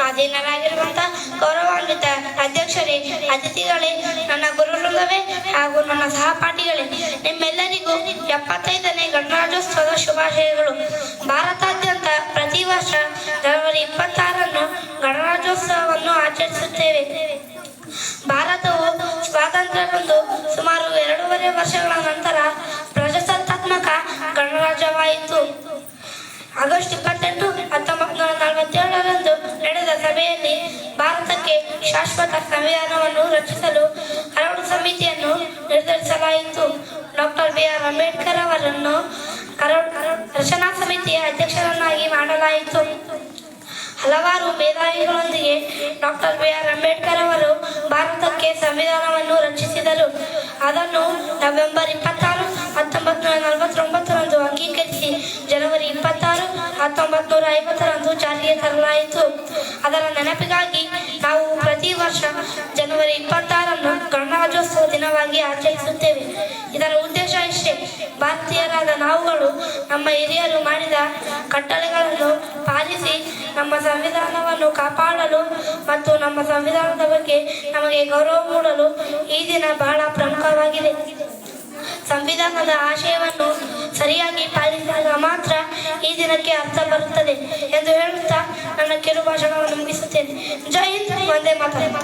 ಅಧೀನರಾಗಿರುವಂತಹ ಗೌರವಾನ್ವಿತ ಅಧ್ಯಕ್ಷರೇ, ಅತಿಥಿಗಳೇ, ನನ್ನ ಗುರುವೃಂದವೇ ಹಾಗೂ ನನ್ನ ಸಹಪಾಠಿಗಳೇ, ನಿಮ್ಮೆಲ್ಲರಿಗೂ 75ನೇ ಗಣರಾಜ್ಯೋತ್ಸವದ ಶುಭಾಶಯಗಳು. ಭಾರತಾದ್ಯಂತ ಪ್ರತಿ ವರ್ಷ ಜನವರಿ 26ರಂದು ಗಣರಾಜ್ಯೋತ್ಸವವನ್ನು ಆಚರಿಸುತ್ತೇವೆ. ಭಾರತವು ಸ್ವಾತಂತ್ರ್ಯಗೊಂಡು ಸುಮಾರು 2.5 ವರ್ಷಗಳ ನಂತರ ಪ್ರಜಾಸತ್ತಾತ್ಮಕ ಗಣರಾಜ್ಯವಾಯಿತು. ಆಗಸ್ಟ್ 28, 1947ರಂದು ನಡೆದ ಸಭೆಯಲ್ಲಿ ಭಾರತಕ್ಕೆ ಶಾಶ್ವತ ಸಂವಿಧಾನವನ್ನು ರಚಿಸಲು ಕರಡು ಸಮಿತಿಯನ್ನು ನಿರ್ಧರಿಸಲಾಯಿತು. Doctor B R. ಅಂಬೇಡ್ಕರ್ ಅವರನ್ನು ರಚನಾ ಸಮಿತಿಯ ಅಧ್ಯಕ್ಷರನ್ನಾಗಿ ಮಾಡಲಾಯಿತು. ಹಲವಾರು ಮೇಧಾವಿಗಳೊಂದಿಗೆ ಡಾಕ್ಟರ್ ಬಿ.ಆರ್. ಅಂಬೇಡ್ಕರ್ ಅವರು ಭಾರತಕ್ಕೆ ಸಂವಿಧಾನವನ್ನು ರಚಿಸಿದರು. ಅದನ್ನು ನವೆಂಬರ್ 26, 1949ರಂದು ಅಂಗೀಕರಿಸಿ ಜನವರಿ 26, 1950ರಂದು ಜಾರಿಗೆ ತರಲಾಯಿತು. ಅದರ ನೆನಪಿಗಾಗಿ ನಾವು ಪ್ರತಿ ವರ್ಷ ಜನವರಿ 26ರಂದು ಗಣರಾಜ್ಯೋತ್ಸವ ದಿನವಾಗಿ ಆಚರಿಸುತ್ತೇವೆ. ಇದರ ಉದ್ದೇಶ ಇಷ್ಟೇ: ಭಾರತೀಯರಾದ ನಾವುಗಳು ನಮ್ಮ ಹಿರಿಯರು ಮಾಡಿದ ಕಟ್ಟಳೆಗಳನ್ನು ಪಾಲಿಸಿ ನಮ್ಮ ಸಂವಿಧಾನವನ್ನು ಕಾಪಾಡಲು ಮತ್ತು ನಮ್ಮ ಸಂವಿಧಾನದ ಬಗ್ಗೆ ನಮಗೆ ಗೌರವ ಮೂಡಲು ಈ ದಿನ ಬಹಳ ಪ್ರಮುಖವಾಗಿದೆ. ಸಂವಿಧಾನದ ಆಶಯವನ್ನು ಸರಿಯಾಗಿ ಪಾಲಿಸಿದಾಗ ಮಾತ್ರ ಈ ದಿನಕ್ಕೆ ಅರ್ಥ ಬರುತ್ತದೆ ಎಂದು ಹೇಳುತ್ತಾ ನನ್ನ ಕಿರು ಭಾಷಣವನ್ನು ಮುಗಿಸುತ್ತೇನೆ. ಜೈ ಹಿಂದ್, ವಂದೇ ಮಾತರಂ.